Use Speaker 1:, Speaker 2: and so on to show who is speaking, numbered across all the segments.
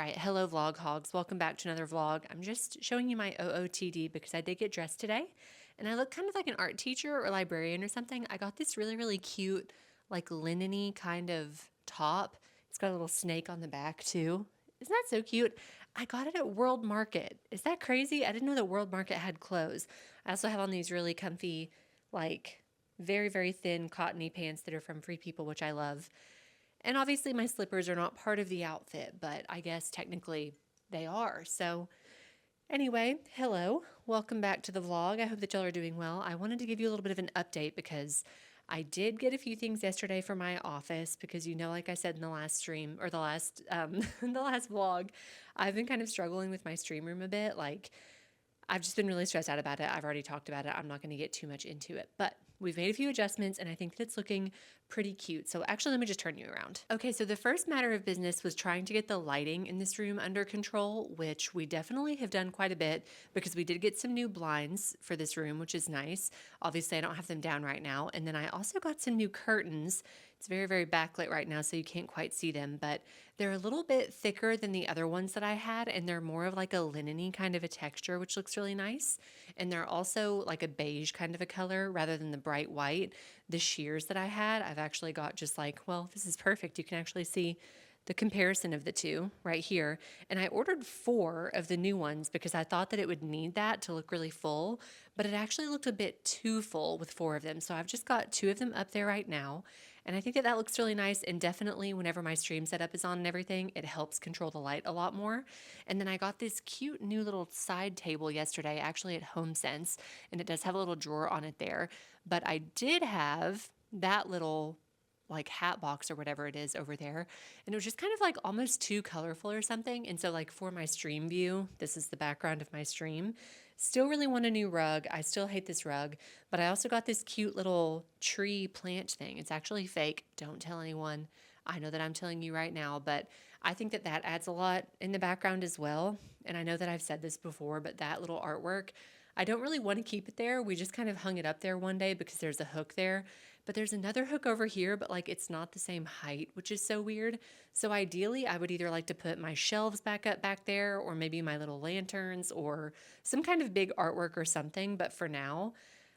Speaker 1: right, hello vlog hogs. Welcome back to another vlog. I'm just showing you my OOTD because I did get dressed today and I look kind of like an art teacher or librarian or something. I got this really cute, like linen-y kind of top. It's got a little snake on the back too. Isn't that so cute? I got it at World Market. Is that crazy? I didn't know that World Market had clothes. I also have on these really comfy, like very thin cottony pants that are from Free People, which I love. And obviously my slippers are not part of the outfit, but I guess technically they are. So anyway, hello, welcome back to the vlog. I hope that y'all are doing well. I wanted to give you a little bit of an update because I did get a few things yesterday for my office because like I said in the last stream or the last the last vlog, I've been kind of struggling with my stream room a bit. Like I've just been really stressed out about it. I've already talked about it. I'm not going to get too much into it, but we've made a few adjustments and I think that it's looking pretty cute. So actually, let me just turn you around. Okay, so the first matter of business was trying to get the lighting in this room under control, which we definitely have done quite a bit because we did get some new blinds for this room, which is nice. Obviously, I don't have them down right now. And then I also got some new curtains. It's very backlit right now, so you can't quite see them, but they're a little bit thicker than the other ones that I had, and they're more of like a linen-y kind of a texture, which looks really nice. And they're also like a beige kind of a color rather than the bright white. The shears that I had, I've actually got just like, well, this is perfect. You can actually see the comparison of the two right here. And I ordered 4 of the new ones because I thought that it would need that to look really full, but it actually looked a bit too full with 4 of them. So I've just got 2 of them up there right now. And I think that that looks really nice. And definitely whenever my stream setup is on and everything, it helps control the light a lot more. And then I got this cute new little side table yesterday, actually at HomeSense, and it does have a little drawer on it there. But I did have that little like hat box or whatever it is over there. And it was just kind of like almost too colorful or something. And so like for my stream view, this is the background of my stream. Still really want a new rug. I still hate this rug, but I also got this cute little tree plant thing. It's actually fake. Don't tell anyone. I know that I'm telling you right now, but I think that that adds a lot in the background as well. And I know that I've said this before, but that little artwork, I don't really want to keep it there. We just kind of hung it up there one day because there's a hook there, but there's another hook over here, but like it's not the same height, which is so weird. So ideally I would either like to put my shelves back up back there or maybe my little lanterns or some kind of big artwork or something. But for now,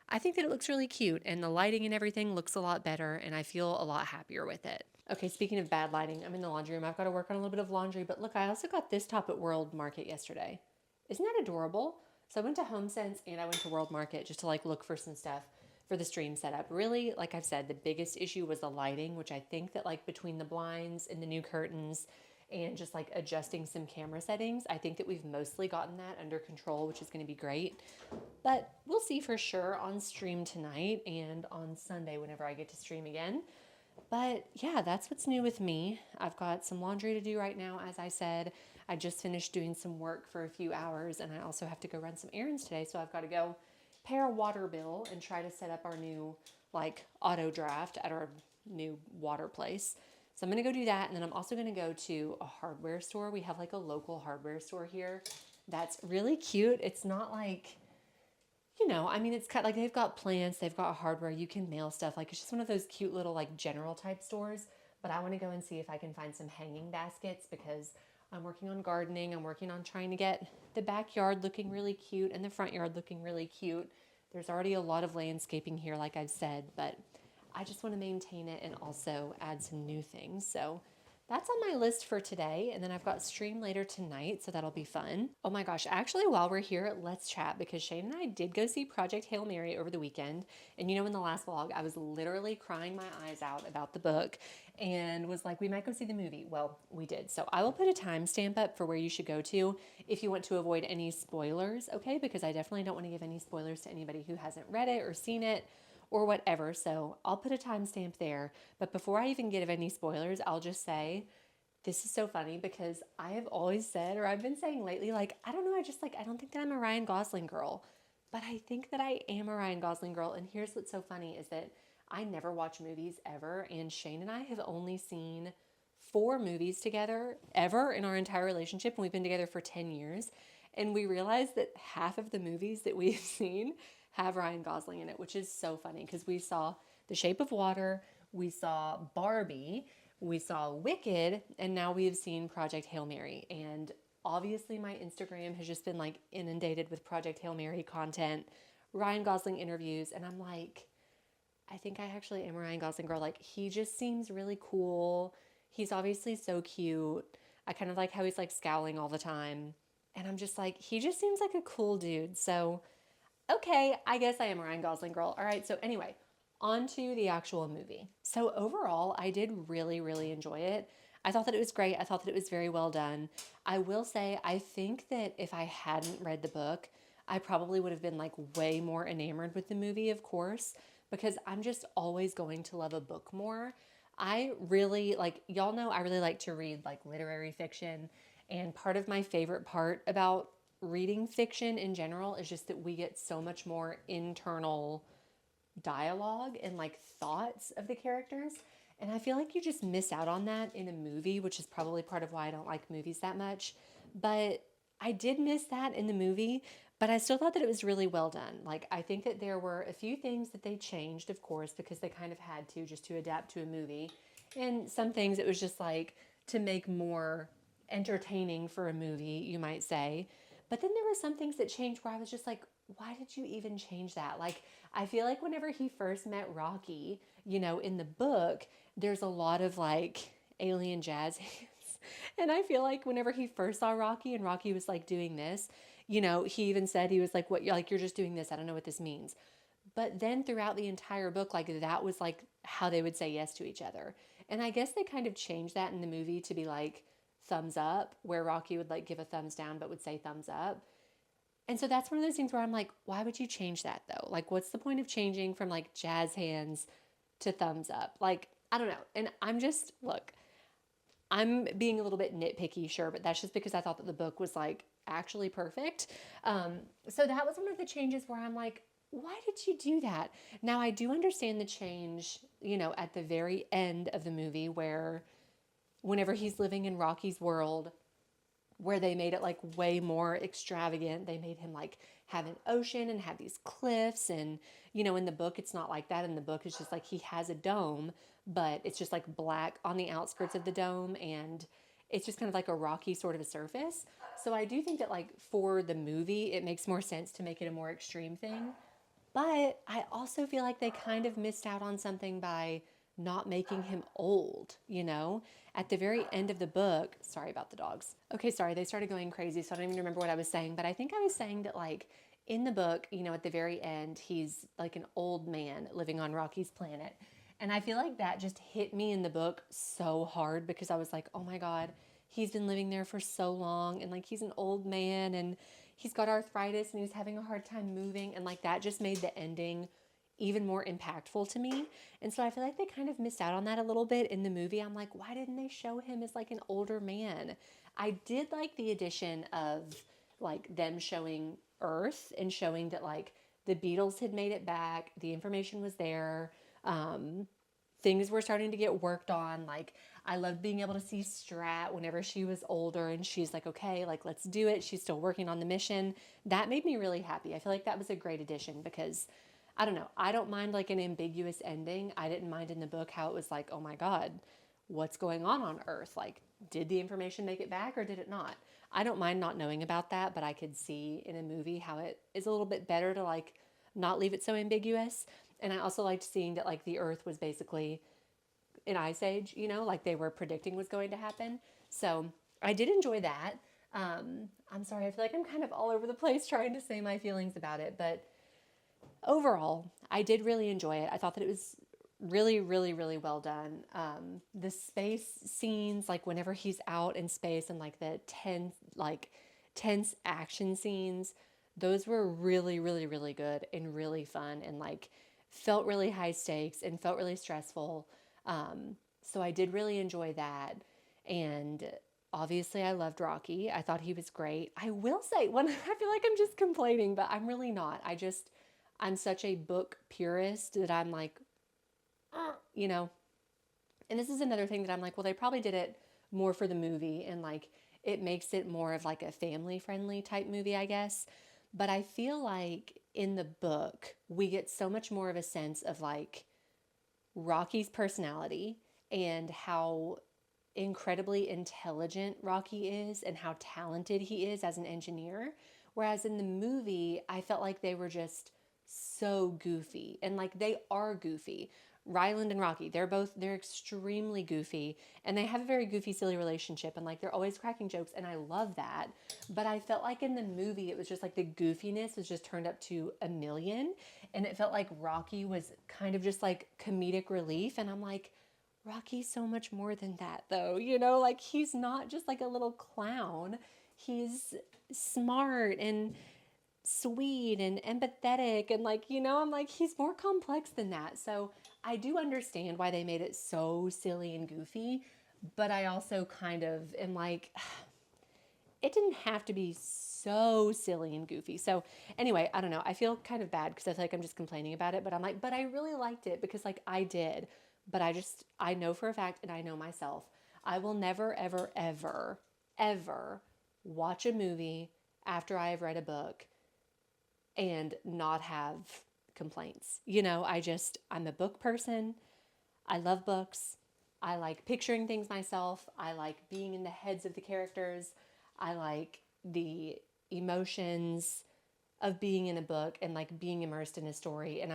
Speaker 1: I think that it looks really cute and the lighting and everything looks a lot better and I feel a lot happier with it. Okay, speaking of bad lighting, I'm in the laundry room. I've got to work on a little bit of laundry, but look, I also got this top at World Market yesterday. Isn't that adorable? So I went to HomeSense and I went to World Market just to like look for some stuff for the stream setup. Really, like I've said, the biggest issue was the lighting, which I think that like between the blinds and the new curtains and just like adjusting some camera settings, I think that we've mostly gotten that under control, which is going to be great. But we'll see for sure on stream tonight and on Sunday whenever I get to stream again. But yeah, that's what's new with me. I've got some laundry to do right now. As I said, I just finished doing some work for a few hours and I also have to go run some errands today. So I've got to go pay our water bill and try to set up our new like auto draft at our new water place. So I'm going to go do that. And then I'm also going to go to a hardware store. We have like a local hardware store here that's really cute. It's not like, I mean, it's kind of like they've got plants, they've got hardware, you can mail stuff. Like it's just one of those cute little like general type stores. But I want to go and see if I can find some hanging baskets because I'm working on gardening. I'm working on trying to get the backyard looking really cute and the front yard looking really cute. There's already a lot of landscaping here, like I've said, but I just want to maintain it and also add some new things. So that's on my list for today. And then I've got stream later tonight, so that'll be fun. Oh my gosh, actually, while we're here, let's chat because Shane and I did go see Project Hail Mary over the weekend. And in the last vlog, I was literally crying my eyes out about the book and was like, we might go see the movie. Well, we did. So I will put a timestamp up for where you should go to if you want to avoid any spoilers, okay? Because I definitely don't want to give any spoilers to anybody who hasn't read it or seen it or whatever. So I'll put a timestamp there. But before I even give any spoilers, I'll just say, this is so funny because I have always said, or I've been saying lately, like, I don't know, I don't think that I'm a Ryan Gosling girl, but I think that I am a Ryan Gosling girl. And here's what's so funny is that I never watch movies ever. And Shane and I have only seen 4 movies together ever in our entire relationship. And we've been together for 10 years. And we realized that half of the movies that we've seen have Ryan Gosling in it, which is so funny because we saw The Shape of Water, we saw Barbie, We saw Wicked, and now we have seen Project Hail Mary. And obviously, my Instagram has just been like inundated with Project Hail Mary content, Ryan Gosling interviews, and I'm like, I think I actually am a Ryan Gosling girl. Like, he just seems really cool. He's obviously so cute. I kind of like how he's like scowling all the time. And I'm just like, he just seems like a cool dude. So, okay, I guess I am a Ryan Gosling girl. All right, so anyway, on to the actual movie. So, overall, I did really, really enjoy it. I thought that it was great. I thought that it was very well done. I will say, I think that if I hadn't read the book, I probably would have been like way more enamored with the movie, of course, because I'm just always going to love a book more. I really like, y'all know I really like to read like literary fiction. And part of my favorite part about reading fiction in general is just that we get so much more internal dialogue and like thoughts of the characters. And I feel like you just miss out on that in a movie, which is probably part of why I don't like movies that much. But I did miss that in the movie, but I still thought that it was really well done. Like, I think that there were a few things that they changed, of course, because they kind of had to just to adapt to a movie. And some things it was just like to make more entertaining for a movie, you might say. But then there were some things that changed where I was just like, why did you even change that? Like, I feel like whenever he first met Rocky, in the book, there's a lot of like alien jazz hands. And I feel like whenever he first saw Rocky and Rocky was like doing this, he even said, he was like, what, like, you're just doing this. I don't know what this means. But then throughout the entire book, like that was like how they would say yes to each other. And I guess they kind of changed that in the movie to be like thumbs up, where Rocky would like give a thumbs down but would say thumbs up. And so that's one of those things where I'm like, why would you change that though? Like, what's the point of changing from like jazz hands to thumbs up? Like, I don't know. And look, I'm being a little bit nitpicky, sure, but that's just because I thought that the book was like actually perfect. So that was one of the changes where I'm like, why did you do that? Now, I do understand the change, at the very end of the movie where whenever he's living in Rocky's world, where they made it like way more extravagant. They made him like have an ocean and have these cliffs. And, in the book, it's not like that. In the book, it's just like he has a dome, but it's just like black on the outskirts of the dome. And it's just kind of like a rocky sort of a surface. So I do think that like for the movie, it makes more sense to make it a more extreme thing. But I also feel like they kind of missed out on something by not making him old, At the very end of the book, sorry about the dogs. Okay, sorry, they started going crazy, so I don't even remember what I was saying, but I think I was saying that like in the book, at the very end, he's like an old man living on Rocky's planet. And I feel like that just hit me in the book so hard because I was like, oh my God, he's been living there for so long and like he's an old man and he's got arthritis and he's having a hard time moving. And like that just made the ending even more impactful to me. And so I feel like they kind of missed out on that a little bit in the movie. I'm like, why didn't they show him as like an older man? I did like the addition of like them showing Earth and showing that like the Beatles had made it back, the information was there, things were starting to get worked on. Like, I loved being able to see Strat whenever she was older and she's like, okay, like, let's do it. She's still working on the mission. That made me really happy. I feel like that was a great addition because I don't know. I don't mind like an ambiguous ending. I didn't mind in the book how it was like, oh my God, what's going on Earth? Like, did the information make it back or did it not? I don't mind not knowing about that, but I could see in a movie how it is a little bit better to like not leave it so ambiguous. And I also liked seeing that like the Earth was basically an ice age, like they were predicting was going to happen. So I did enjoy that. I'm sorry, I feel like I'm kind of all over the place trying to say my feelings about it, but overall, I did really enjoy it. I thought that it was really, really, really well done. The space scenes, like whenever he's out in space and like the tense action scenes, those were really, really, really good and really fun and like felt really high stakes and felt really stressful. So I did really enjoy that. And obviously I loved Rocky. I thought he was great. I will say, I feel like I'm just complaining, but I'm really not. I'm such a book purist that I'm like, and this is another thing that I'm like, well, they probably did it more for the movie and like it makes it more of like a family friendly type movie, I guess. But I feel like in the book, we get so much more of a sense of like Rocky's personality and how incredibly intelligent Rocky is and how talented he is as an engineer. Whereas in the movie, I felt like they were just so goofy. And like they are goofy. Ryland and Rocky, they're extremely goofy and they have a very goofy, silly relationship and like they're always cracking jokes and I love that. But I felt like in the movie it was just like the goofiness was just turned up to a million and it felt like Rocky was kind of just like comedic relief and I'm like, Rocky's so much more than that though, like he's not just like a little clown. He's smart and sweet and empathetic and like, I'm like, he's more complex than that. So I do understand why they made it so silly and goofy, but I also kind of am like, it didn't have to be so silly and goofy. So anyway, I don't know. I feel kind of bad because I feel like I'm just complaining about it, but I'm like, but I really liked it because like I did, but I know for a fact and I know myself, I will never, ever, ever, ever watch a movie after I have read a book and not have complaints. I'm a book person. I love books. I like picturing things myself. I like being in the heads of the characters. I like the emotions of being in a book and like being immersed in a story. And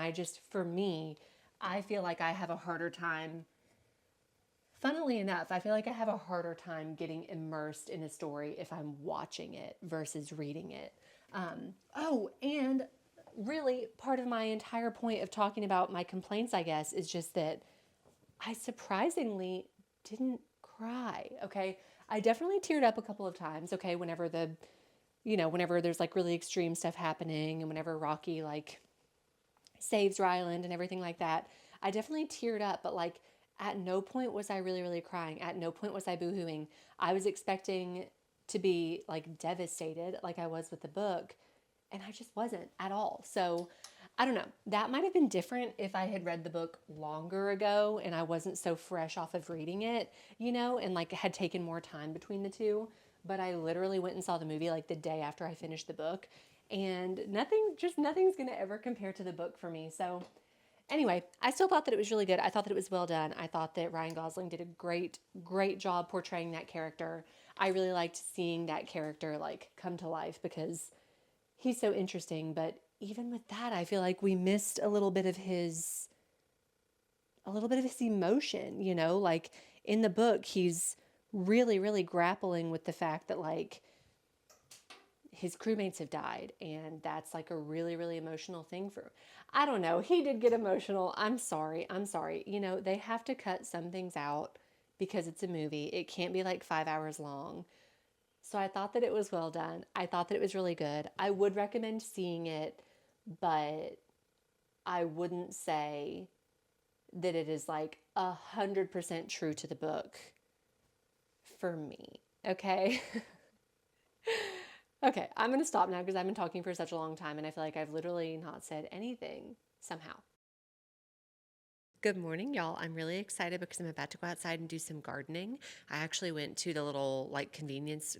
Speaker 1: for me, I feel like I have a harder time. Funnily enough, I feel like I have a harder time getting immersed in a story if I'm watching it versus reading it. And really part of my entire point of talking about my complaints, I guess, is just that I surprisingly didn't cry. Okay. I definitely teared up a couple of times. Okay. Whenever there's like really extreme stuff happening and whenever Rocky like saves Ryland and everything like that, I definitely teared up, but like at no point was I really, really crying. At no point was I boohooing. I was expecting to be like devastated like I was with the book, and I just wasn't at all. So I don't know. That might have been different if I had read the book longer ago and I wasn't so fresh off of reading it, and like had taken more time between the two. But I literally went and saw the movie like the day after I finished the book, and nothing's going to ever compare to the book for me. So anyway, I still thought that it was really good. I thought that it was well done. I thought that Ryan Gosling did a great, great job portraying that character. I really liked seeing that character like come to life because he's so interesting. But even with that, I feel like we missed a little bit of his emotion, like in the book, he's really, really grappling with the fact that like his crewmates have died and that's like a really, really emotional thing I don't know. He did get emotional. I'm sorry. They have to cut some things out because it's a movie. It can't be like 5 hours long. So I thought that it was well done. I thought that it was really good. I would recommend seeing it, but I wouldn't say that it is like 100% true to the book for me. Okay. Okay, I'm going to stop now because I've been talking for such a long time and I feel like I've literally not said anything somehow. Good morning, y'all. I'm really excited because I'm about to go outside and do some gardening. I actually went to the little like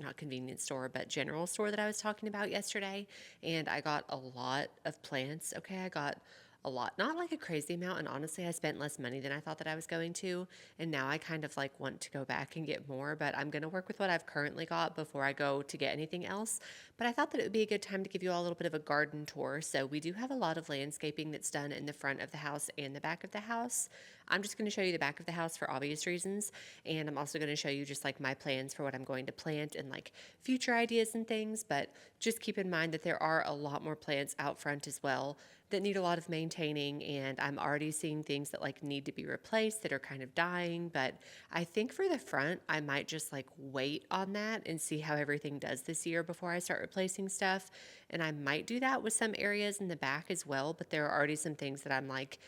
Speaker 1: not convenience store, but general store that I was talking about yesterday, and I got a lot of plants. Okay, I got a lot, not like a crazy amount, and honestly, I spent less money than I thought that I was going to, and now I kind of like want to go back and get more, but I'm going to work with what I've currently got before I go to get anything else. But I thought that it would be a good time to give you all a little bit of a garden tour. So we do have a lot of landscaping that's done in the front of the house and the back of the house. I'm just going to show you the back of the house for obvious reasons, and I'm also going to show you just like my plans for what I'm going to plant and like future ideas and things, but just keep in mind that there are a lot more plants out front as well that need a lot of maintaining, and I'm already seeing things that like need to be replaced that are kind of dying. But I think for the front I might just like wait on that and see how everything does this year before I start replacing stuff, and I might do that with some areas in the back as well, but there are already some things that I'm like,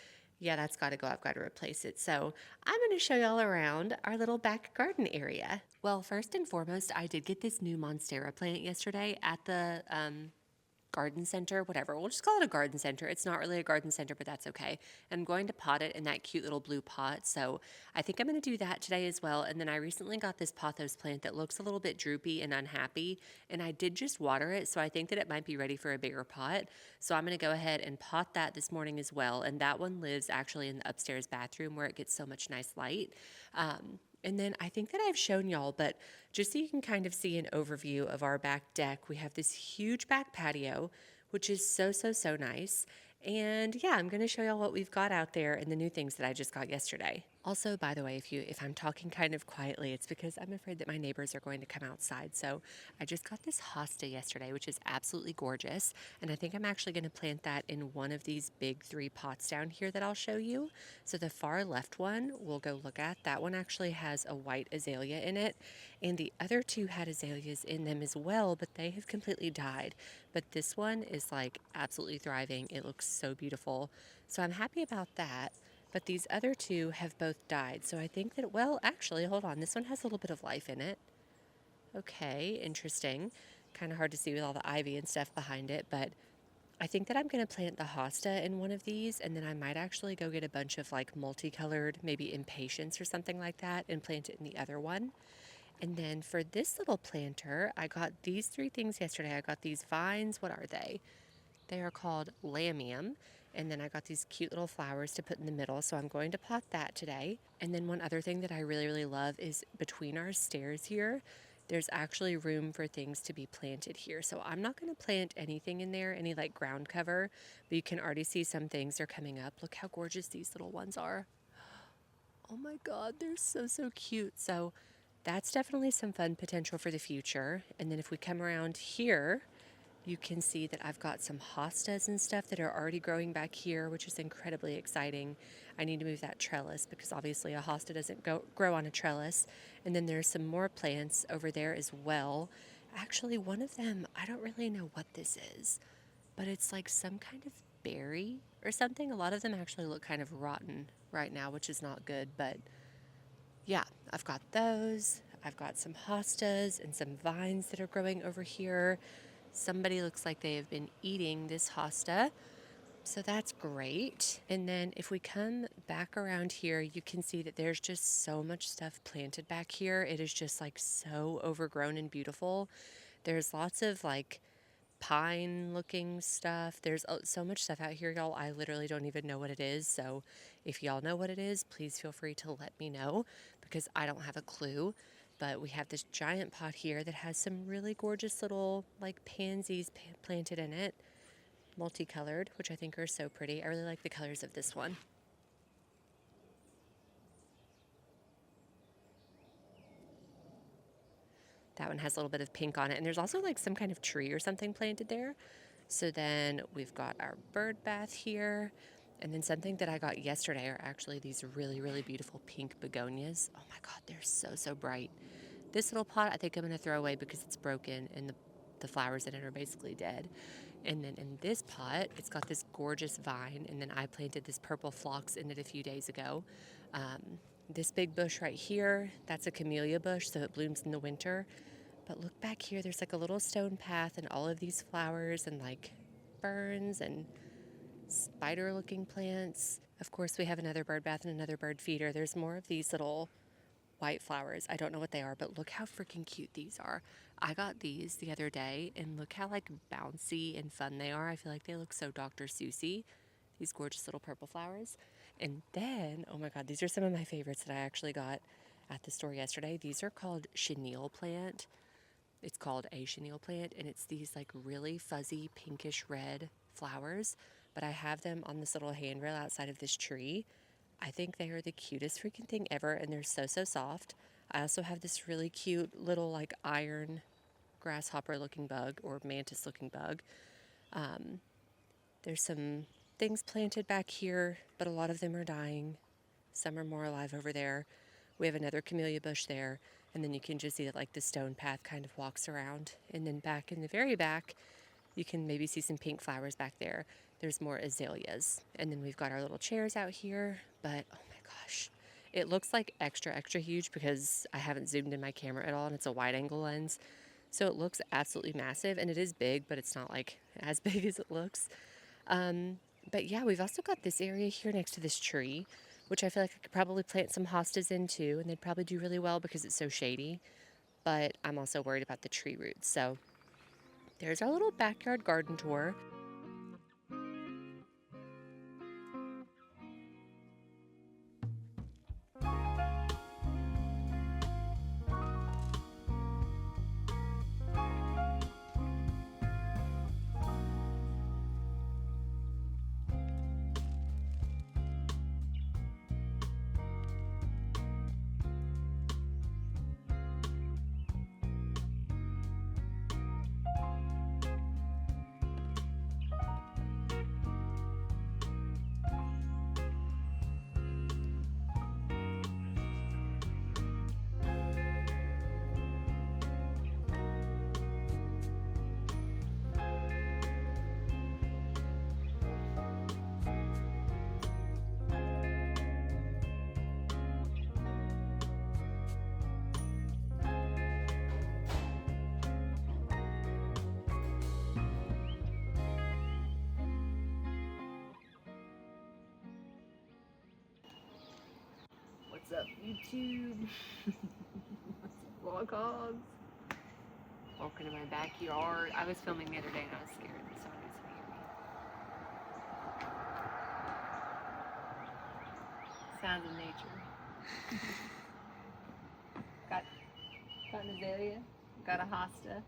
Speaker 1: yeah, that's got to go. I've got to replace it. So I'm going to show y'all around our little back garden area. Well, first and foremost, I did get this new Monstera plant yesterday at the garden center, whatever. We'll just call it a garden center. It's not really a garden center, but that's okay. I'm going to pot it in that cute little blue pot. So I think I'm going to do that today as well. And then I recently got this pothos plant that looks a little bit droopy and unhappy. And I did just water it. So I think that it might be ready for a bigger pot. So I'm going to go ahead and pot that this morning as well. And that one lives actually in the upstairs bathroom where it gets so much nice light. And then I think that I've shown y'all, but just so you can kind of see an overview of our back deck, we have this huge back patio, which is so, so, so nice. And yeah, I'm going to show y'all what we've got out there and the new things that I just got yesterday. Also, by the way, if I'm talking kind of quietly, it's because I'm afraid that my neighbors are going to come outside. So I just got this hosta yesterday, which is absolutely gorgeous. And I think I'm actually going to plant that in one of these big 3 pots down here that I'll show you. So the far left one we'll go look at. That one actually has a white azalea in it. And the other 2 had azaleas in them as well, but they have completely died. But this one is like absolutely thriving. It looks so beautiful. So I'm happy about that. But these other 2 have both died. So I think that, well, actually, hold on. This one has a little bit of life in it. Okay, interesting. Kind of hard to see with all the ivy and stuff behind it. But I think that I'm going to plant the hosta in one of these. And then I might actually go get a bunch of like multicolored, maybe impatiens or something like that, and plant it in the other one. And then for this little planter, I got these 3 things yesterday. I got these vines. What are they? They are called lamium. And then I got these cute little flowers to put in the middle. So I'm going to pot that today. And then one other thing that I really, really love is between our stairs here, there's actually room for things to be planted here. So I'm not going to plant anything in there, any like ground cover, but you can already see some things are coming up. Look how gorgeous these little ones are. Oh my God, they're so, so cute. So that's definitely some fun potential for the future. And then if we come around here, you can see that I've got some hostas and stuff that are already growing back here, which is incredibly exciting. I need to move that trellis because obviously a hosta doesn't grow on a trellis. And then there's some more plants over there as well. Actually, one of them, I don't really know what this is, but it's like some kind of berry or something. A lot of them actually look kind of rotten right now, which is not good, but yeah, I've got those. I've got some hostas and some vines that are growing over here. Somebody looks like they have been eating this hosta, so that's great. And then if we come back around here, you can see that there's just so much stuff planted back here. It is just like so overgrown and beautiful. There's lots of like pine looking stuff. There's so much stuff out here, y'all. I literally don't even know what it is. So if y'all know what it is, please feel free to let me know because I don't have a clue. But we have this giant pot here that has some really gorgeous little like pansies planted in it, multicolored, which I think are so pretty. I really like the colors of this one. That one has a little bit of pink on it. And there's also like some kind of tree or something planted there. So then we've got our bird bath here. And then something that I got yesterday are actually these really, really beautiful pink begonias. Oh my God, they're so, so bright. This little pot I think I'm going to throw away because it's broken and the flowers in it are basically dead. And then in this pot, it's got this gorgeous vine. And then I planted this purple phlox in it a few days ago. This big bush right here, that's a camellia bush, so it blooms in the winter. But look back here, there's like a little stone path and all of these flowers and like ferns and spider looking plants. Of course, we have another bird bath and another bird feeder. There's more of these little white flowers. I don't know what they are, but look how freaking cute these are. I got these the other day and look how like bouncy and fun they are. I feel like they look so Dr. Seussy, these gorgeous little purple flowers. And then, oh my God, these are some of my favorites that I actually got at the store yesterday. These are called chenille plant. It's called a chenille plant, and it's these like really fuzzy pinkish red flowers, but I have them on this little handrail outside of this tree. I think they are the cutest freaking thing ever, and they're so, so soft. I also have this really cute little like iron grasshopper looking bug or mantis looking bug. There's some things planted back here, but a lot of them are dying. Some are more alive over there. We have another camellia bush there, and then you can just see that like the stone path kind of walks around. And then back in the very back, you can maybe see some pink flowers back there. There's more azaleas. And then we've got our little chairs out here, but oh my gosh, it looks like extra, extra huge because I haven't zoomed in my camera at all and it's a wide angle lens. So it looks absolutely massive, and it is big, but it's not like as big as it looks. But yeah, we've also got this area here next to this tree, which I feel like I could probably plant some hostas into, and they'd probably do really well because it's so shady. But I'm also worried about the tree roots. So there's our little backyard garden tour. What's up, YouTube? What's up, vlog hogs? Walking in my backyard. I was filming the other day and I was scared that someone was gonna hear me. Sounds of nature. got an azalea, got a hosta,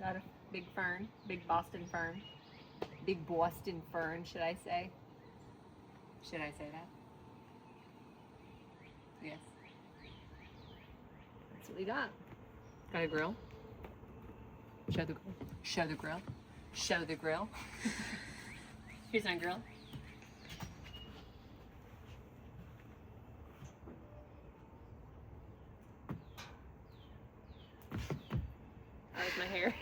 Speaker 1: got a big fern, big Boston fern. Big Boston fern, should I say? Should I say that? Yes. That's what we got. Got a grill. Show the grill. Show the grill. Show the grill. Here's my grill. That was my hair.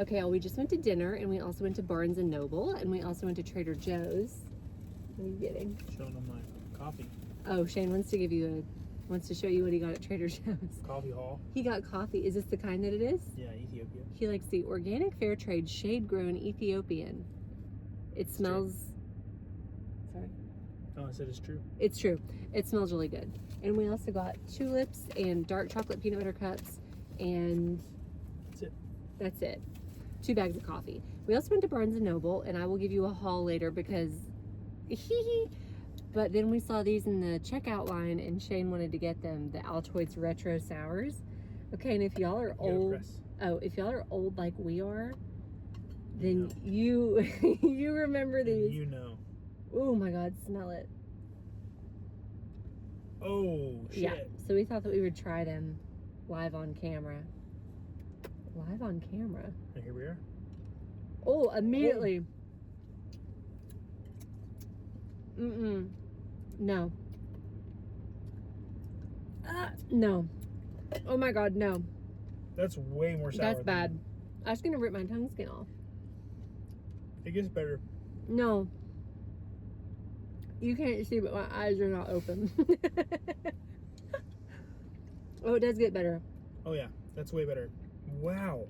Speaker 1: Okay, we just went to dinner, and we also went to Barnes & Noble, and we also went to Trader Joe's. What are you getting?
Speaker 2: Showing them my coffee.
Speaker 1: Oh, Shane wants to show you what he got at Trader Joe's.
Speaker 2: Coffee haul.
Speaker 1: He got coffee. Is this the kind that it is?
Speaker 2: Yeah, Ethiopia.
Speaker 1: He likes the organic fair trade shade-grown Ethiopian. It smells... Sorry.
Speaker 2: Oh, I said it's true.
Speaker 1: It's true. It smells really good. And we also got tulips and dark chocolate peanut butter cups, and...
Speaker 2: That's it.
Speaker 1: That's it. 2 bags of coffee. We also went to Barnes & Noble, and I will give you a haul later because but then we saw these in the checkout line, and Shane wanted to get them, the Altoids Retro Sours. Okay, and if y'all are old, if y'all are old like we are, then you you remember these.
Speaker 2: You know.
Speaker 1: Oh my God, smell it.
Speaker 2: Oh, shit.
Speaker 1: Yeah, so we thought that we would try them live on camera. Live on camera.
Speaker 2: And here we are.
Speaker 1: Oh, immediately. Mm-mm. No. No. Oh my God, no.
Speaker 2: That's way more sour.
Speaker 1: That's bad. I was gonna rip my tongue skin off.
Speaker 2: It gets better.
Speaker 1: No. You can't see, but my eyes are not open. Oh, it does get better.
Speaker 2: Oh yeah, that's way better. Wow.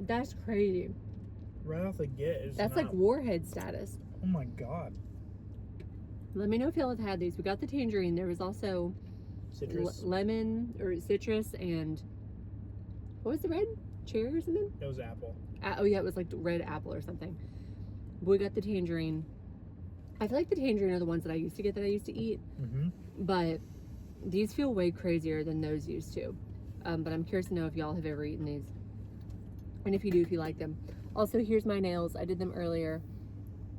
Speaker 1: That's crazy.
Speaker 2: Right off the get.
Speaker 1: That's like warhead status.
Speaker 2: Oh my God.
Speaker 1: Let me know if y'all have had these. We got the tangerine. There was also
Speaker 2: citrus,
Speaker 1: lemon or citrus, and what was the red? Cherry or something?
Speaker 2: It was apple.
Speaker 1: Oh yeah, it was like red apple or something. We got the tangerine. I feel like the tangerine are the ones that I used to get that I used to eat.
Speaker 2: Mm-hmm.
Speaker 1: But these feel way crazier than those used to. But I'm curious to know if y'all have ever eaten these. And if you do, if you like them. Also, here's my nails. I did them earlier.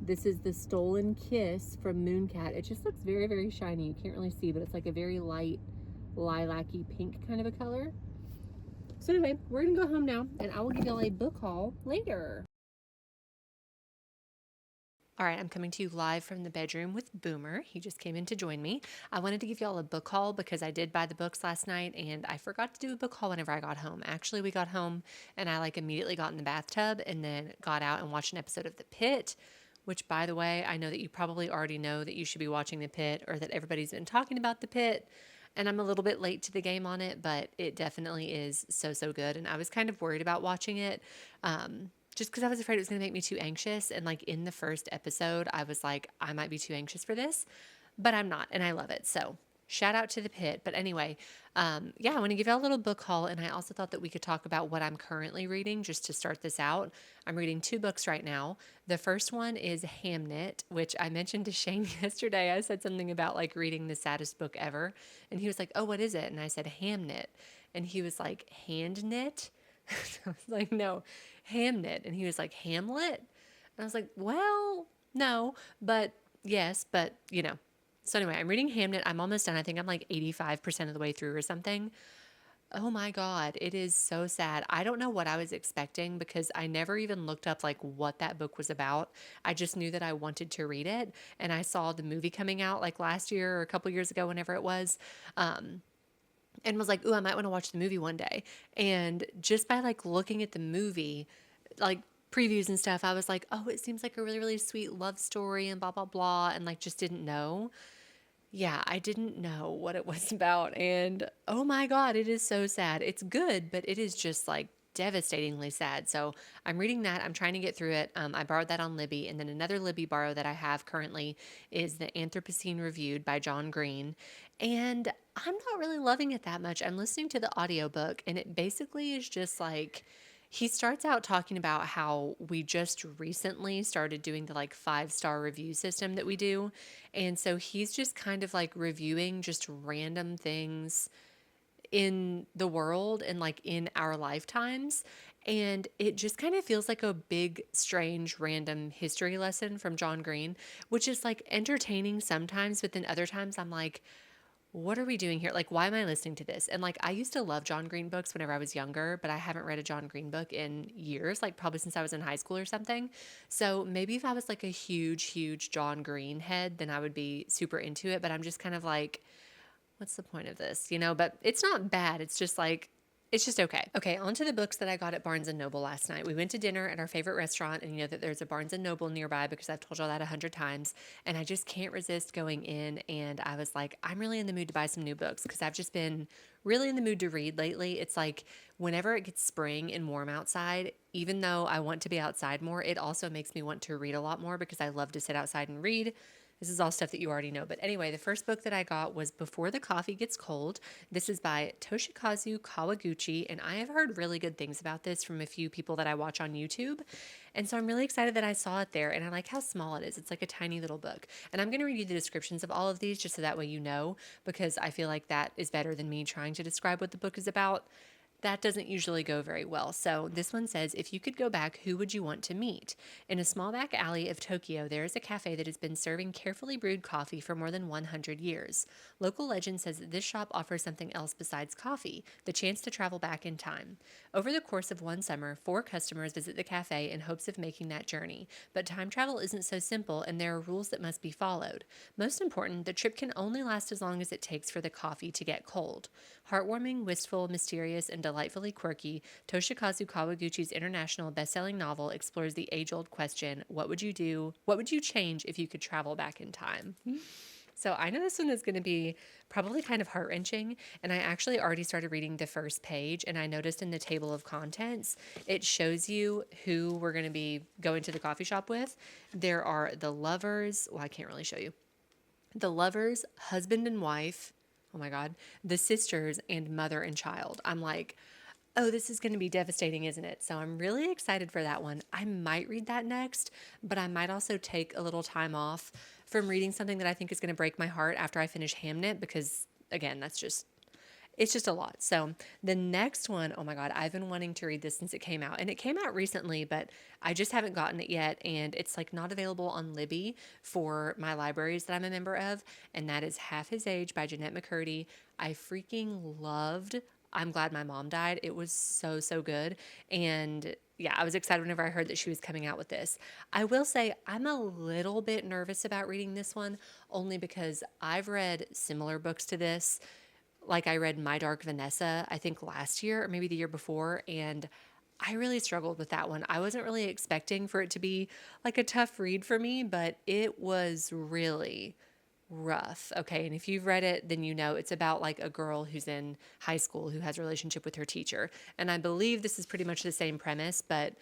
Speaker 1: This is the Stolen Kiss from Mooncat. It just looks very, very shiny. You can't really see, but it's like a very light lilac-y pink kind of a color. So anyway, we're gonna go home now, and I will give y'all a book haul later. All right, I'm coming to you live from the bedroom with Boomer. He just came in to join me. I wanted to give y'all a book haul because I did buy the books last night, and I forgot to do a book haul whenever I got home. Actually, we got home, and I immediately got in the bathtub and then got out and watched an episode of The Pit, which, by the way, I know that you probably already know that you should be watching The Pit or that everybody's been talking about The Pit. And I'm a little bit late to the game on it, but it definitely is so, so good. And I was kind of worried about watching it just because I was afraid it was going to make me too anxious. And like in the first episode, I was like, I might be too anxious for this, but I'm not. And I love it. So shout out to The Pit. But anyway, yeah, I want to give you a little book haul. And I also thought that we could talk about what I'm currently reading just to start this out. I'm reading 2 books right now. The first one is Hamnet, which I mentioned to Shane yesterday. I said something about like reading the saddest book ever. And he was like, oh, what is it? And I said, Hamnet. And he was like, hand knit? I was like, no, Hamnet. And he was like, Hamlet? And I was like, well, no, but yes, but you know. So anyway, I'm reading Hamnet. I'm almost done. I think I'm like 85% of the way through or something. Oh my God, it is so sad. I don't know what I was expecting because I never even looked up like what that book was about. I just knew that I wanted to read it, and I saw the movie coming out like last year or a couple years ago, whenever it was. And was like, ooh, I might want to watch the movie one day. And just by like looking at the movie, like previews and stuff, I was like, oh, it seems like a really, really sweet love story and blah, blah, blah. And like just didn't know. Yeah, I didn't know what it was about. And oh my God, it is so sad. It's good, but it is just like devastatingly sad. So I'm reading that. I'm trying to get through it. I borrowed that on Libby. And then another Libby borrow that I have currently is the Anthropocene Reviewed by John Green. And I'm not really loving it that much. I'm listening to the audiobook, and it basically is just like, he starts out talking about how we just recently started doing the like 5-star review system that we do. And so he's just kind of like reviewing just random things in the world and like in our lifetimes. And it just kind of feels like a big, strange, random history lesson from John Green, which is like entertaining sometimes, but then other times I'm like, what are we doing here? Like, why am I listening to this? And like, I used to love John Green books whenever I was younger, but I haven't read a John Green book in years, like probably since I was in high school or something. So maybe if I was like a huge, huge John Green head, then I would be super into it. But I'm just kind of like, what's the point of this? You know, but it's not bad. It's just like, it's just okay. Okay, on to the books that I got at Barnes & Noble last night. We went to dinner at our favorite restaurant, and you know that there's a Barnes & Noble nearby because I've told y'all that 100 times, and I just can't resist going in, and I was like, I'm really in the mood to buy some new books because I've just been really in the mood to read lately. It's like whenever it gets spring and warm outside, even though I want to be outside more, it also makes me want to read a lot more because I love to sit outside and read. This is all stuff that you already know. But anyway, the first book that I got was Before the Coffee Gets Cold. This is by Toshikazu Kawaguchi, and I have heard really good things about this from a few people that I watch on YouTube. And so I'm really excited that I saw it there, and I like how small it is. It's like a tiny little book. And I'm going to read you the descriptions of all of these just so that way you know, because I feel like that is better than me trying to describe what the book is about. That doesn't usually go very well. So this one says, if you could go back, who would you want to meet? In a small back alley of Tokyo, there is a cafe that has been serving carefully brewed coffee for more than 100 years. Local legend says that this shop offers something else besides coffee, the chance to travel back in time. Over the course of one summer, 4 customers visit the cafe in hopes of making that journey. But time travel isn't so simple, and there are rules that must be followed. Most important, the trip can only last as long as it takes for the coffee to get cold. Heartwarming, wistful, mysterious, and delightfully quirky, Toshikazu Kawaguchi's international best-selling novel explores the age-old question, what would you do? What would you change if you could travel back in time? So I know this one is going to be probably kind of heart-wrenching, and I actually already started reading the first page, and I noticed in the table of contents, it shows you who we're going to be going to the coffee shop with. There are the lovers, well, I can't really show you. The lovers, husband and wife, oh my God, the sisters, and mother and child. I'm like, oh, this is going to be devastating, isn't it? So I'm really excited for that one. I might read that next, but I might also take a little time off from reading something that I think is going to break my heart after I finish Hamnet because, again, it's just a lot. So the next one, oh my God, I've been wanting to read this since it came out. And it came out recently, but I just haven't gotten it yet. And it's like not available on Libby for my libraries that I'm a member of. And that is Half His Age by Jennette McCurdy. I freaking loved I'm Glad My Mom Died. It was so, so good. And yeah, I was excited whenever I heard that she was coming out with this. I will say I'm a little bit nervous about reading this one only because I've read similar books to this. Like I read My Dark Vanessa, I think last year or maybe the year before, and I really struggled with that one. I wasn't really expecting for it to be like a tough read for me, but it was really rough. Okay. And if you've read it, then you know it's about like a girl who's in high school who has a relationship with her teacher. And I believe this is pretty much the same premise, but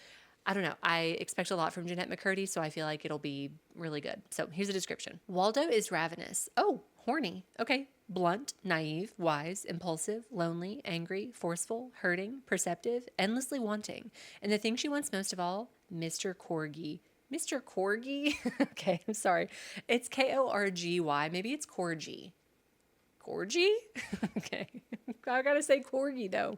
Speaker 1: I don't know. I expect a lot from Jennette McCurdy, so I feel like it'll be really good. So here's a description. Waldo is ravenous. Oh, horny. Okay. Blunt, naive, wise, impulsive, lonely, angry, forceful, hurting, perceptive, endlessly wanting. And the thing she wants most of all, Mr. Corgi. Mr. Corgi? Okay, I'm sorry. It's Korgy. Maybe it's Corgi. Corgi? Okay. I gotta say Corgi though.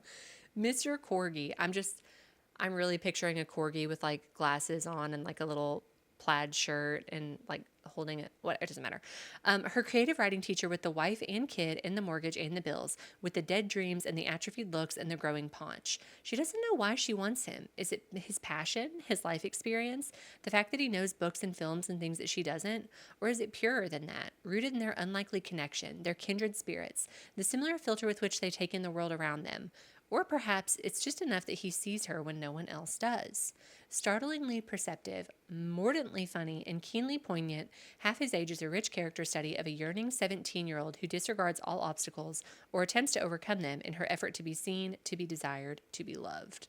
Speaker 1: Mr. Corgi. I'm really picturing a corgi with like glasses on and like a little plaid shirt and like holding it. What? It doesn't matter. Her creative writing teacher with the wife and kid and the mortgage and the bills, with the dead dreams and the atrophied looks and the growing paunch. She doesn't know why she wants him. Is it his passion, his life experience, the fact that he knows books and films and things that she doesn't? Or is it purer than that, rooted in their unlikely connection, their kindred spirits, the similar filter with which they take in the world around them? Or perhaps it's just enough that he sees her when no one else does. Startlingly perceptive, mordantly funny, and keenly poignant, Half His Age is a rich character study of a yearning 17-year-old who disregards all obstacles or attempts to overcome them in her effort to be seen, to be desired, to be loved.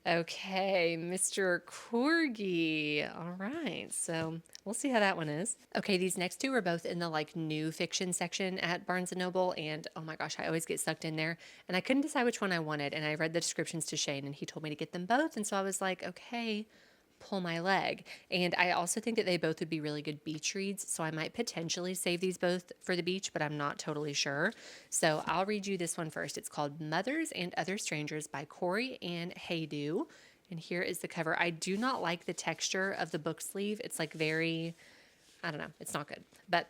Speaker 1: Okay, Mr. Corgi. All right, so we'll see how that one is. Okay, these next two are both in the like new fiction section at Barnes & Noble, and oh my gosh, I always get sucked in there, and I couldn't decide which one I wanted, and I read the descriptions to Shane, and he told me to get them both, and so I was like, okay, pull my leg. And I also think that they both would be really good beach reads, so I might potentially save these both for the beach, but I'm not totally sure. So I'll read you this one first. It's called Mothers and Other Strangers by Corey and Haydu. And here is the cover. I do not like the texture of the book sleeve. It's like very, I don't know, it's not good. But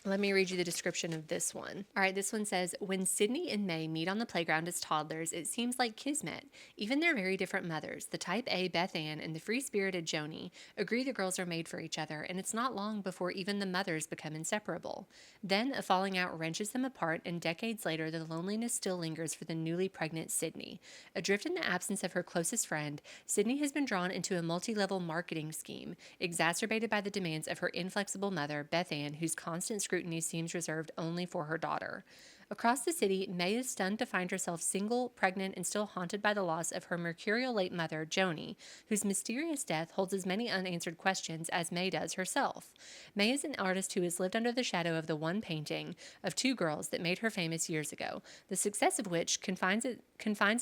Speaker 1: let me read you the description of this one. All right, this one says, when Sydney and May meet on the playground as toddlers, it seems like kismet. Even their very different mothers, the type A Beth Ann and the free-spirited Joni, agree the girls are made for each other, and it's not long before even the mothers become inseparable. Then a falling out wrenches them apart, and decades later, the loneliness still lingers for the newly pregnant Sydney. Adrift in the absence of her closest friend, Sydney has been drawn into a multi-level marketing scheme, exacerbated by the demands of her inflexible mother, Beth Ann, whose constant scrutiny seems reserved only for her daughter. Across the city, May is stunned to find herself single, pregnant, and still haunted by the loss of her mercurial late mother, Joni, whose mysterious death holds as many unanswered questions as May does herself. May is an artist who has lived under the shadow of the one painting of two girls that made her famous years ago, the success of which confines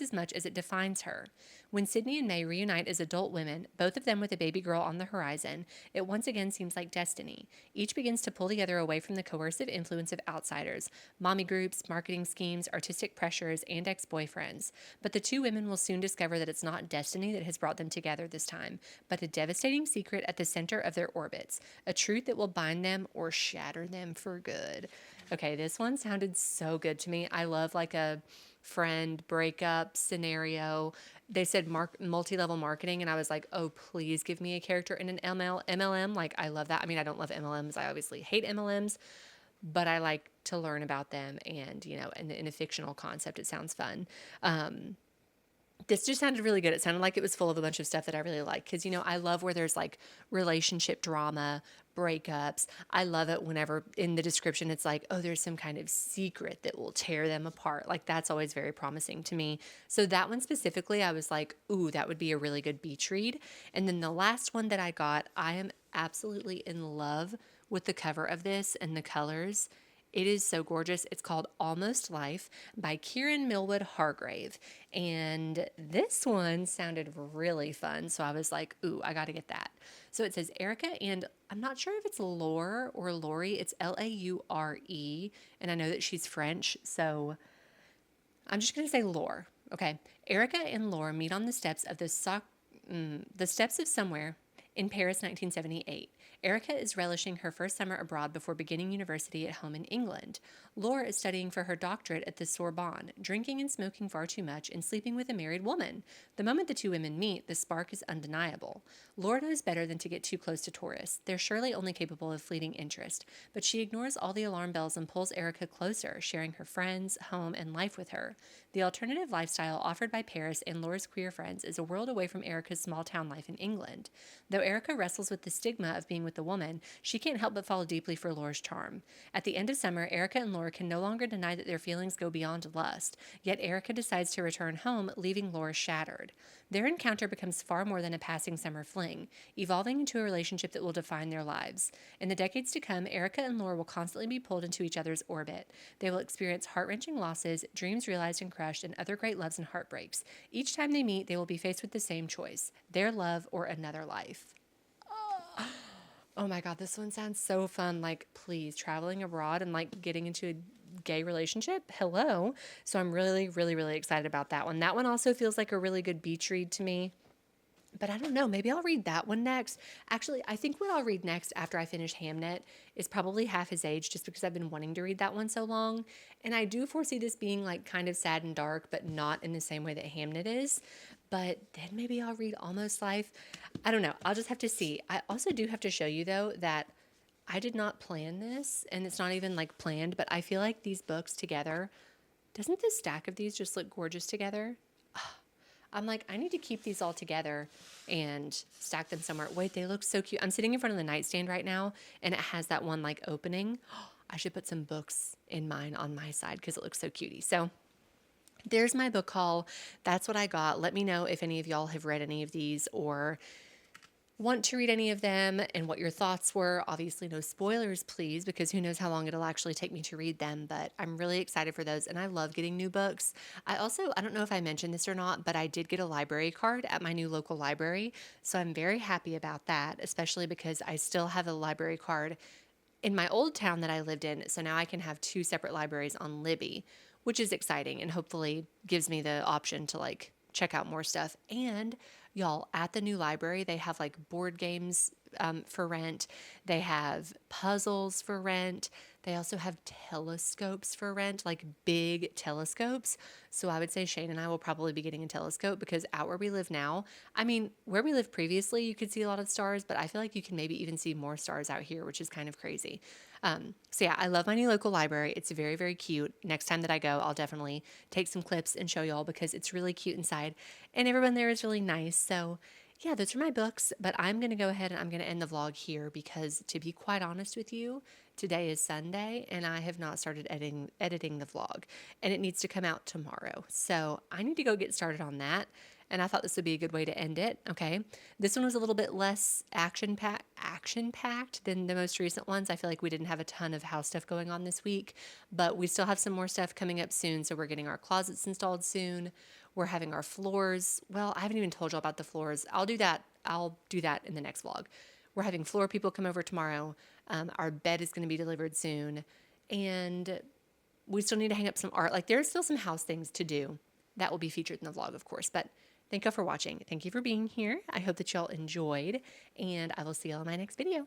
Speaker 1: as much as it defines her. When Sydney and May reunite as adult women, both of them with a baby girl on the horizon, it once again seems like destiny. Each begins to pull the other away from the coercive influence of outsiders, mommy groups, marketing schemes, artistic pressures, and ex-boyfriends. But the two women will soon discover that it's not destiny that has brought them together this time, but a devastating secret at the center of their orbits, a truth that will bind them or shatter them for good. Okay, this one sounded so good to me. I love like a friend breakup scenario. They said multi-level marketing, and I was like, oh, please give me a character in an MLM. Like, I love that. I mean, I don't love MLMs. I obviously hate MLMs, but I like to learn about them, and, you know, in a fictional concept, it sounds fun. This just sounded really good. It sounded like it was full of a bunch of stuff that I really like. Because, you know, I love where there's like relationship drama, breakups. I love it whenever in the description it's like, oh, there's some kind of secret that will tear them apart. Like, that's always very promising to me. So that one specifically, I was like, ooh, that would be a really good beach read. And then the last one that I got, I am absolutely in love with the cover of this and the colors. It is so gorgeous. It's called Almost Life by Kiran Millwood Hargrave. And this one sounded really fun. So I was like, ooh, I got to get that. So it says Erica, and I'm not sure if it's Laure or Lori. It's Laure. And I know that she's French. So I'm just going to say Laure. Okay. Erica and Laure meet on the steps of somewhere in Paris, 1978. Erica is relishing her first summer abroad before beginning university at home in England. Laura is studying for her doctorate at the Sorbonne, drinking and smoking far too much, and sleeping with a married woman. The moment the two women meet, the spark is undeniable. Laura knows better than to get too close to tourists. They're surely only capable of fleeting interest, but she ignores all the alarm bells and pulls Erica closer, sharing her friends, home, and life with her. The alternative lifestyle offered by Paris and Laura's queer friends is a world away from Erica's small town life in England. Though Erica wrestles with the stigma of being with a woman, she can't help but fall deeply for Laura's charm. At the end of summer, Erica and Laura can no longer deny that their feelings go beyond lust, yet Erica decides to return home, leaving Laura shattered. Their encounter becomes far more than a passing summer fling, evolving into a relationship that will define their lives. In the decades to come, Erica and Laura will constantly be pulled into each other's orbit. They will experience heart-wrenching losses, dreams realized and crushed, and other great loves and heartbreaks. Each time they meet, they will be faced with the same choice: their love or another life. Oh my God, this one sounds so fun. Like, please, traveling abroad and like getting into a gay relationship. Hello. So I'm really, really, really excited about that one. That one also feels like a really good beach read to me. But I don't know, maybe I'll read that one next. Actually, I think what I'll read next after I finish Hamnet is probably Half His Age, just because I've been wanting to read that one so long. And I do foresee this being like kind of sad and dark, but not in the same way that Hamnet is. But then maybe I'll read Almost Life. I don't know. I'll just have to see. I also do have to show you, though, that I did not plan this, and it's not even like planned, but I feel like these books together, doesn't this stack of these just look gorgeous together? I'm like, I need to keep these all together and stack them somewhere. Wait, they look so cute. I'm sitting in front of the nightstand right now, and it has that one like opening. I should put some books in mine on my side because it looks so cutie. So there's my book haul. That's what I got. Let me know if any of y'all have read any of these or want to read any of them and what your thoughts were. Obviously, no spoilers, please, because who knows how long it'll actually take me to read them, but I'm really excited for those, and I love getting new books. I don't know if I mentioned this or not, but I did get a library card at my new local library, so I'm very happy about that, especially because I still have a library card in my old town that I lived in, so now I can have two separate libraries on Libby, which is exciting and hopefully gives me the option to like check out more stuff. And y'all, at the new library, they have like board games for rent. They have puzzles for rent. They also have telescopes for rent, like big telescopes. So I would say Shane and I will probably be getting a telescope because out where we live now, I mean, where we lived previously, you could see a lot of stars, but I feel like you can maybe even see more stars out here, which is kind of crazy. So yeah, I love my new local library. It's very, very cute. Next time that I go, I'll definitely take some clips and show y'all because it's really cute inside and everyone there is really nice. So yeah, those are my books, but I'm going to go ahead and I'm going to end the vlog here because to be quite honest with you, today is Sunday and I have not started editing the vlog and it needs to come out tomorrow. So I need to go get started on that. And I thought this would be a good way to end it. Okay. This one was a little bit less action-packed than the most recent ones. I feel like we didn't have a ton of house stuff going on this week, but we still have some more stuff coming up soon. So we're getting our closets installed soon. We're having our floors. Well, I haven't even told y'all about the floors. I'll do that in the next vlog. We're having floor people come over tomorrow. Our bed is going to be delivered soon. And we still need to hang up some art. Like there's still some house things to do that will be featured in the vlog, of course. But thank y'all for watching. Thank you for being here. I hope that y'all enjoyed, and I will see y'all in my next video.